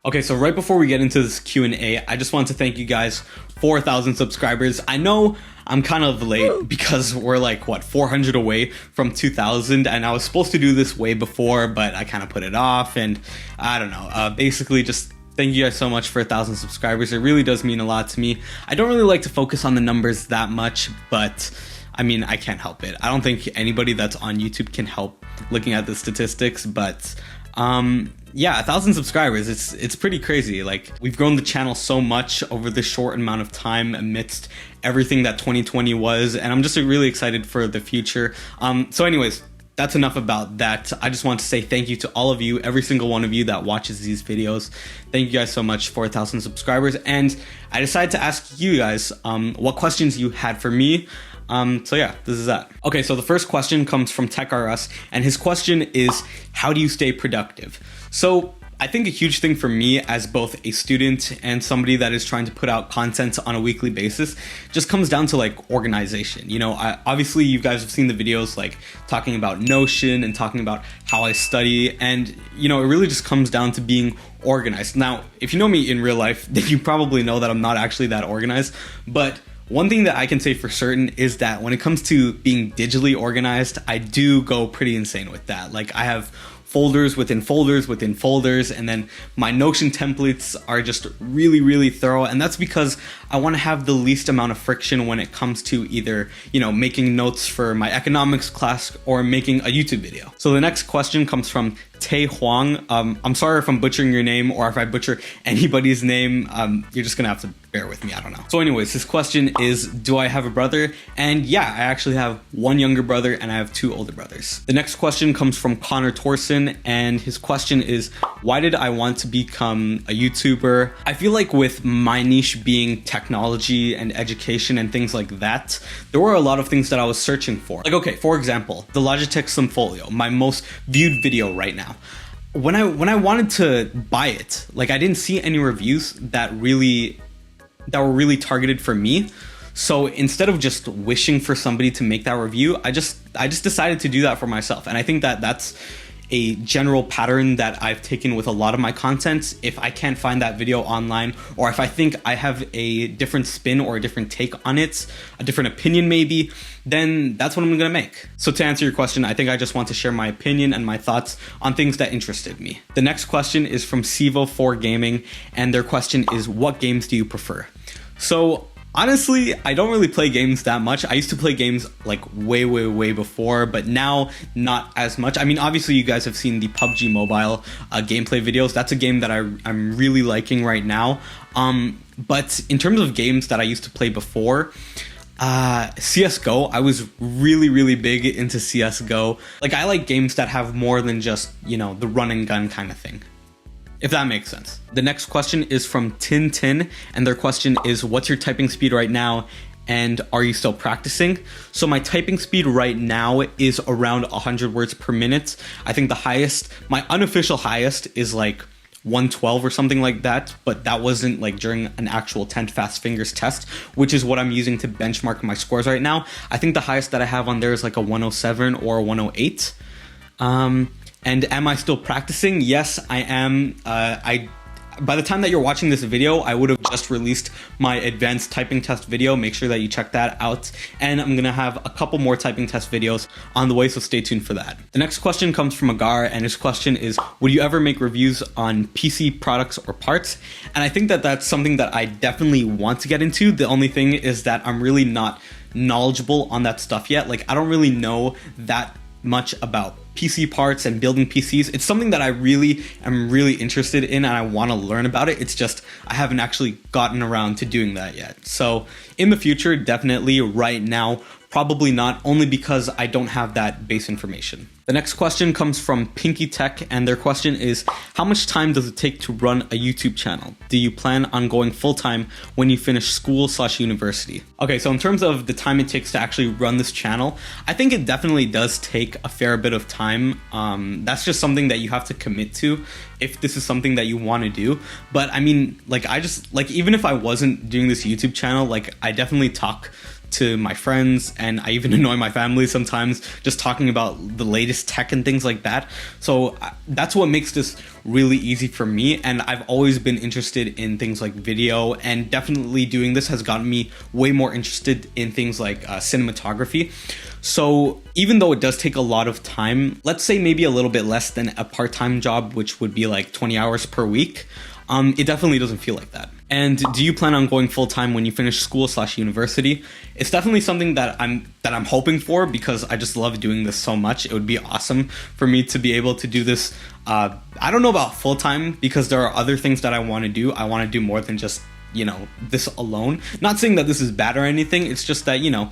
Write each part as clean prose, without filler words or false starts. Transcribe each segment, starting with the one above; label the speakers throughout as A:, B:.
A: Okay, so right before we get into this Q&A, I just want to thank you guys, 4,000 subscribers. I know I'm kind of late because we're like, 400 away from 2,000, and I was supposed to do this way before, but I kind of put it off, and I don't know. Basically, just thank you guys so much for 1,000 subscribers. It really does mean a lot to me. I don't really like to focus on the numbers that much, but I mean, I can't help it. I don't think anybody that's on YouTube can help looking at the statistics, but yeah, 1,000 subscribers, it's pretty crazy. Like, we've grown the channel so much over this short amount of time amidst everything that 2020 was, and I'm just really excited for the future. So anyways, that's enough about that. I just want to say thank you to all of you, every single one of you that watches these videos. Thank you guys so much for 1,000 subscribers, and I decided to ask you guys what questions you had for me. So yeah, this is that. Okay, so the first question comes from TechRS, and his question is, how do you stay productive? So I think a huge thing for me as both a student and somebody that is trying to put out content on a weekly basis just comes down to like organization. You know, obviously you guys have seen the videos like talking about Notion and talking about how I study, and you know, it really just comes down to being organized. Now, if you know me in real life, then you probably know that I'm not actually that organized, but one thing that I can say for certain is that when it comes to being digitally organized, I do go pretty insane with that. Like, I have folders within folders within folders, and then my Notion templates are just really thorough, and that's because I want to have the least amount of friction when it comes to either, you know, making notes for my economics class or making a YouTube video. So the next question comes from Tae Huang. I'm sorry if I'm butchering your name, or if I butcher anybody's name, you're just gonna have to bear with me, I don't know. So anyways, his question is, do I have a brother? And yeah, I actually have one younger brother and I have two older brothers. The next question comes from Connor Torson, and his question is, why did I want to become a YouTuber? I feel like with my niche being technology and education and things like that, there were a lot of things that I was searching for. Like, okay, for example, the Logitech Slimfolio, my most viewed video right now. When I wanted to buy it, like, I didn't see any reviews that were really targeted for me. So instead of just wishing for somebody to make that review, I just decided to do that for myself. And I think that that's a general pattern that I've taken with a lot of my content. If I can't find that video online, or if I think I have a different spin or a different take on it, a different opinion maybe, then that's what I'm gonna make. So to answer your question, I think I just want to share my opinion and my thoughts on things that interested me. The next question is from Sivo4 Gaming, and their question is, what games do you prefer? So honestly, I don't really play games that much. I used to play games like way before, but now not as much. I mean, obviously you guys have seen the PUBG Mobile gameplay videos. That's a game that I'm really liking right now. But in terms of games that I used to play before, CSGO, I was really big into CSGO. Like, I like games that have more than just, you know, the run and gun kind of thing, if that makes sense. The next question is from Tintin, and their question is, what's your typing speed right now, and are you still practicing? So my typing speed right now is around 100 words per minute. I think the highest, my unofficial highest, is like 112 or something like that, but that wasn't like during an actual 10 fast fingers test, which is what I'm using to benchmark my scores right now. I think the highest that I have on there is like a 107 or a 108. And am I still practicing? Yes, I am. By the time that you're watching this video, I would have just released my advanced typing test video. Make sure that you check that out. And I'm gonna have a couple more typing test videos on the way, so stay tuned for that. The next question comes from Agar, and his question is, would you ever make reviews on PC products or parts? And I think that that's something that I definitely want to get into. The only thing is that I'm really not knowledgeable on that stuff yet. Like, I don't really know that much about PC parts and building PCs. It's something that I really am interested in, and I want to learn about it. It's just I haven't actually gotten around to doing that yet. So in the future, definitely. Right now, probably not, only because I don't have that base information. The next question comes from Pinky Tech, and their question is, how much time does it take to run a YouTube channel? Do you plan on going full-time when you finish school/university? Okay, so in terms of the time it takes to actually run this channel, I think it definitely does take a fair bit of time. That's just something that you have to commit to if this is something that you want to do. But I mean, like, even if I wasn't doing this YouTube channel, like, I definitely talk to my friends, and I even annoy my family sometimes just talking about the latest tech and things like that. So that's what makes this really easy for me, and I've always been interested in things like video, and definitely doing this has gotten me way more interested in things like cinematography. So even though it does take a lot of time, let's say maybe a little bit less than a part-time job, which would be like 20 hours per week, it definitely doesn't feel like that. And do you plan on going full-time when you finish school/university? It's definitely something that I'm hoping for, because I just love doing this so much. It would be awesome for me to be able to do this. I don't know about full-time, because there are other things that I want to do. I want to do more than just, you know, this alone. Not saying that this is bad or anything. It's just that, you know,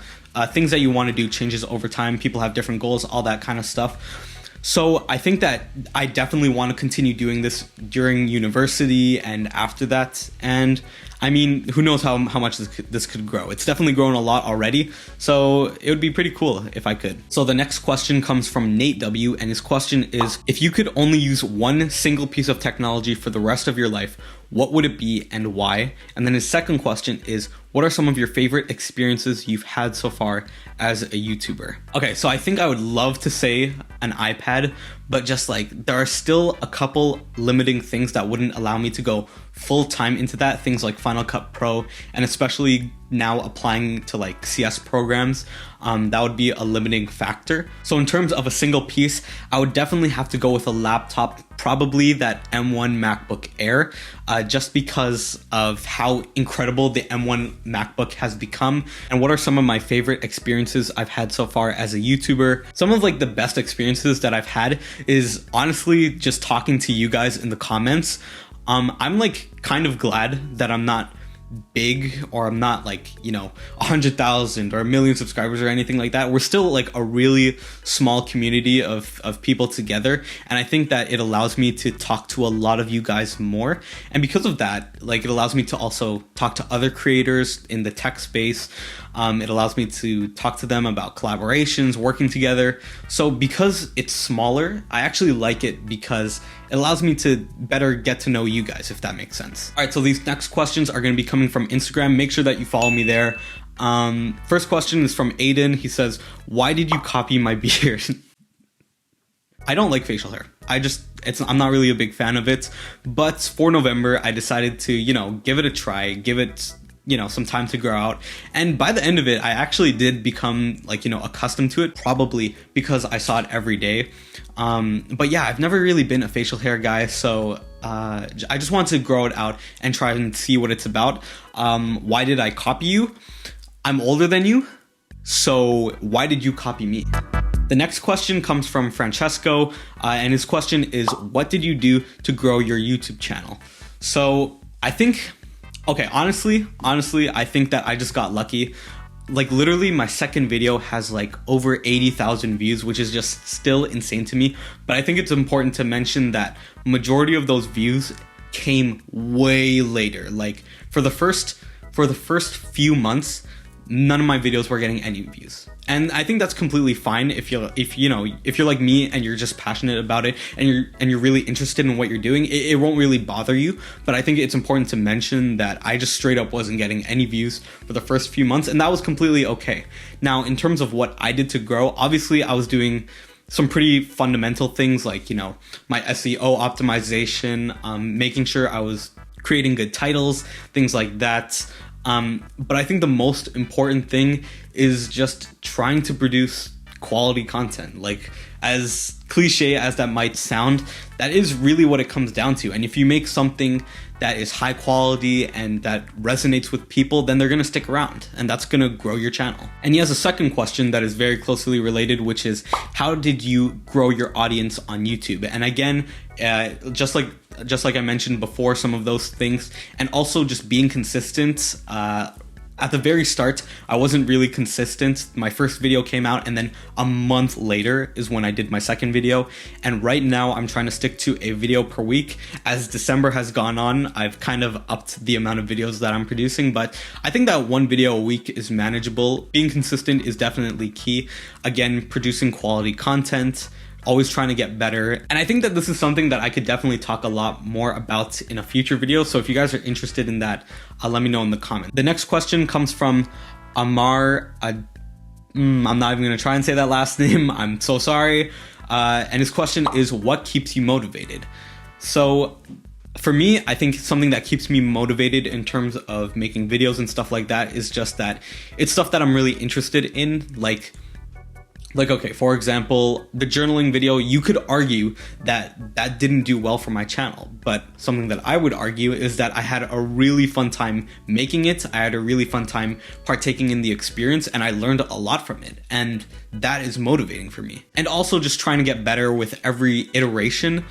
A: things that you want to do changes over time. People have different goals, all that kind of stuff. So I think that I definitely want to continue doing this during university and after that. And I mean, who knows how much this could grow. It's definitely grown a lot already, so it would be pretty cool if I could. So the next question comes from Nate W, and his question is, if you could only use one single piece of technology for the rest of your life, what would it be and why? And then his second question is, what are some of your favorite experiences you've had so far as a YouTuber? Okay, so I think I would love to say an iPad, but just like there are still a couple limiting things that wouldn't allow me to go full time into that. Things like Final Cut Pro, and especially now applying to like CS programs, that would be a limiting factor. So in terms of a single piece, I would definitely have to go with a laptop, probably that M1 MacBook Air, just because of how incredible the M1 MacBook has become. And what are some of my favorite experiences I've had so far as a YouTuber? Some of like the best experiences that I've had is honestly just talking to you guys in the comments. I'm like kind of glad that I'm not big, or I'm not like, you know, 100,000 or 1 million subscribers or anything like that. We're still like a really small community of people together, and I think that it allows me to talk to a lot of you guys more. And because of that, like, it allows me to also talk to other creators in the tech space. It allows me to talk to them about collaborations, working together. So because it's smaller, I actually like it because it allows me to better get to know you guys, if that makes sense. All right, so these next questions are going to be coming from Instagram. Make sure that you follow me there. First question is from Aiden. He says, why did you copy my beard? I don't like facial hair. I'm not really a big fan of it. But for November, I decided to, you know, give it a try, give it, you know, some time to grow out. And by the end of it, I actually did become like, you know, accustomed to it, probably because I saw it every day. But yeah, I've never really been a facial hair guy, so I just want to grow it out and try and see what it's about. Why did I copy you? I'm older than you, so why did you copy me? The next question comes from Francesco, and his question is, what did you do to grow your YouTube channel? So I think, okay, honestly, I think that I just got lucky. Like, literally, my second video has like over 80,000 views, which is just still insane to me. But I think it's important to mention that majority of those views came way later. Like, for the first few months, none of my videos were getting any views. And I think that's completely fine if you're like me and you're just passionate about it and you're really interested in what you're doing. It won't really bother you. But I think it's important to mention that I just straight up wasn't getting any views for the first few months, and that was completely okay. Now, in terms of what I did to grow, obviously I was doing some pretty fundamental things like, you know, my SEO optimization, making sure I was creating good titles, things like that. But I think the most important thing is just trying to produce quality content. Like, as cliche as that might sound, that is really what it comes down to. And if you make something that is high quality and that resonates with people, then they're going to stick around, and that's going to grow your channel. And he has a second question that is very closely related, which is, how did you grow your audience on YouTube? And again, just like I mentioned before, some of those things, and also just being consistent. At the very start, I wasn't really consistent. My first video came out, and then a month later is when I did my second video. And right now, I'm trying to stick to a video per week. As December has gone on, I've kind of upped the amount of videos that I'm producing, but I think that one video a week is manageable. Being consistent is definitely key. Again, producing quality content, always trying to get better. And I think that this is something that I could definitely talk a lot more about in a future video. So if you guys are interested in that, let me know in the comments. The next question comes from Amar, I'm not even gonna try and say that last name. I'm so sorry. And his question is, what keeps you motivated? So for me, I think something that keeps me motivated in terms of making videos and stuff like that is just that it's stuff that I'm really interested in. Like, okay, for example, the journaling video, you could argue that that didn't do well for my channel, but something that I would argue is that I had a really fun time making it. I had a really fun time partaking in the experience, and I learned a lot from it, and that is motivating for me. And also just trying to get better with every iteration,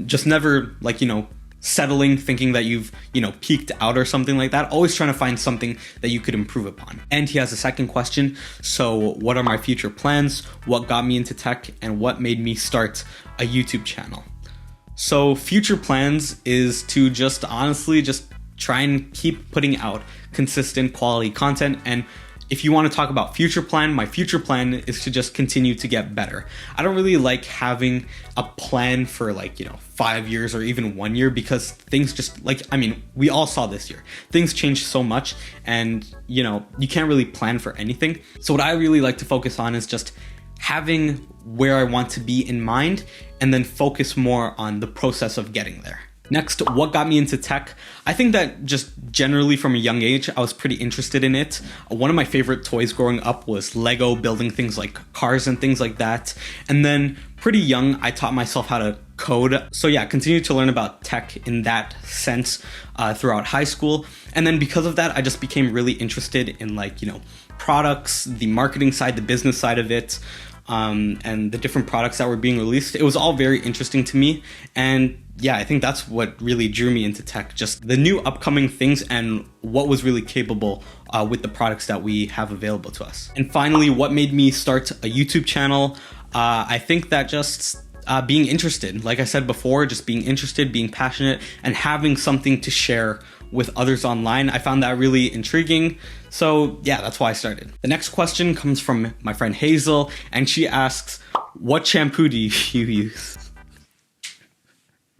A: just never, like, you know, settling, thinking that you've, you know, peaked out or something like that. Always trying to find something that you could improve upon. And he has a second question. So what are my future plans? What got me into tech? And what made me start a YouTube channel? So future plans is to just honestly just try and keep putting out consistent quality content. And if you want to talk about future plan, my future plan is to just continue to get better. I don't really like having a plan for, like, you know, 5 years or even 1 year, because things just, like, I mean, we all saw this year. Things change so much, and, you know, you can't really plan for anything. So what I really like to focus on is just having where I want to be in mind, and then focus more on the process of getting there. Next, what got me into tech? I think that just generally from a young age, I was pretty interested in it. One of my favorite toys growing up was Lego, building things like cars and things like that. And then pretty young, I taught myself how to code. So yeah, continued to learn about tech in that sense throughout high school. And then because of that, I just became really interested in, like, you know, products, the marketing side, the business side of it, and the different products that were being released. It was all very interesting to me. And yeah, I think that's what really drew me into tech, just the new upcoming things and what was really capable with the products that we have available to us. And finally, what made me start a YouTube channel? I think that just being interested, like I said before, just being interested, being passionate, and having something to share with others online. I found that really intriguing. So yeah, that's why I started. The next question comes from my friend Hazel, and she asks, what shampoo do you use?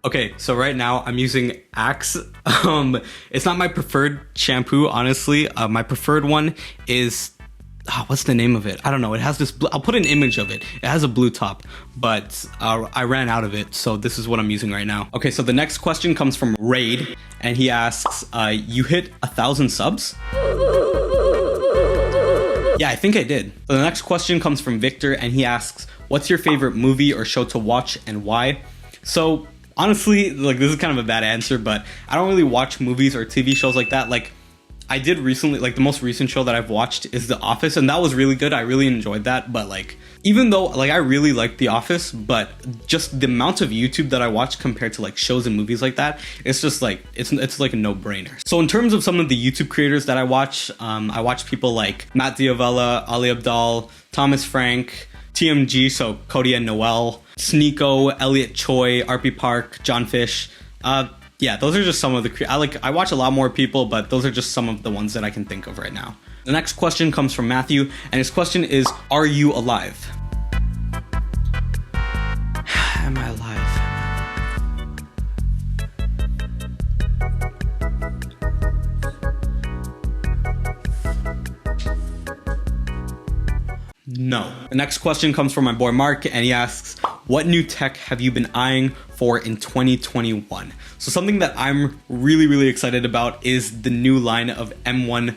A: Okay, so right now I'm using Axe. It's not my preferred shampoo, honestly. My preferred one is, what's the name of it? I don't know. It has this, I'll put an image of it. It has a blue top, but I ran out of it, so this is what I'm using right now. Okay, so the next question comes from Raid, and he asks, you hit 1,000 subs? Yeah, I think I did. So the next question comes from Victor, and he asks, what's your favorite movie or show to watch and why? So honestly, like, this is kind of a bad answer, but I don't really watch movies or TV shows like that. Like, I did recently, like, the most recent show that I've watched is The Office, and that was really good. I really enjoyed that. But, like, even though, like, I really like The Office, but just the amount of YouTube that I watch compared to, like, shows and movies like that, it's just like, it's like a no-brainer. So in terms of some of the YouTube creators that I watch people like Matt Diavella, Ali Abdal, Thomas Frank, TMG, so Cody and Noel, Sneeko, Elliot Choi, RP Park, John Fish. Yeah, those are just some of the, I watch a lot more people, but those are just some of the ones that I can think of right now. The next question comes from Matthew, and his question is, are you alive? Am I alive? No. The next question comes from my boy Mark, and he asks, what new tech have you been eyeing for in 2021? So something that I'm really, really excited about is the new line of M1,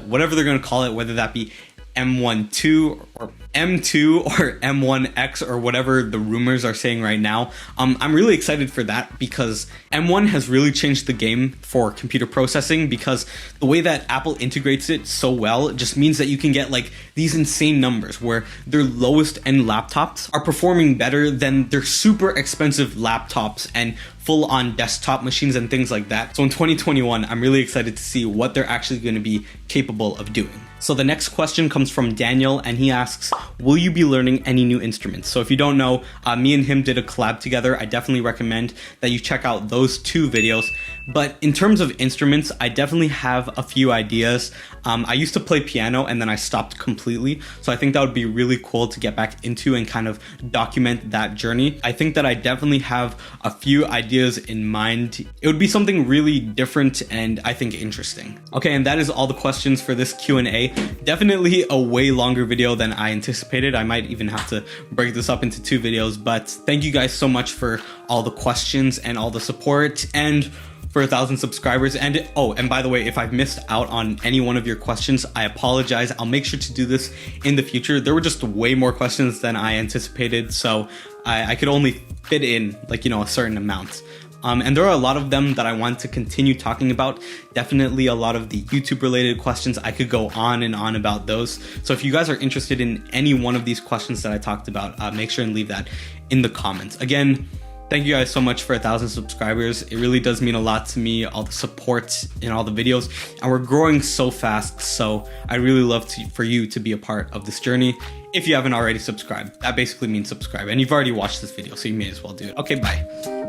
A: whatever they're going to call it, whether that be M12 or M2 or M1X or whatever the rumors are saying right now. I'm really excited for that because M1 has really changed the game for computer processing, because the way that Apple integrates it so well, it just means that you can get like these insane numbers where their lowest end laptops are performing better than their super expensive laptops and full-on desktop machines and things like that. So in 2021, I'm really excited to see what they're actually going to be capable of doing. So the next question comes from Daniel, and he asks, will you be learning any new instruments? So if you don't know, me and him did a collab together. I definitely recommend that you check out those two videos. But in terms of instruments, I definitely have a few ideas. I used to play piano and then I stopped completely. So I think that would be really cool to get back into and kind of document that journey. I think that I definitely have a few ideas in mind. It would be something really different and I think interesting. Okay, and that is all the questions for this Q&A. Definitely a way longer video than I anticipated. I might even have to break this up into 2 videos, but thank you guys so much for all the questions and all the support and for 1,000 subscribers. And oh, and by the way, if I've missed out on any one of your questions, I apologize. I'll make sure to do this in the future. There were just way more questions than I anticipated, so I could only fit in like, a certain amount. And there are a lot of them that I want to continue talking about. Definitely a lot of the YouTube related questions. I could go on and on about those. So if you guys are interested in any one of these questions that I talked about, make sure and leave that in the comments. Again, thank you guys so much for 1,000 subscribers. It really does mean a lot to me, all the support in all the videos, and we're growing so fast. So I really love for you to be a part of this journey. If you haven't already subscribed, that basically means subscribe, and you've already watched this video, so you may as well do it. Okay, bye.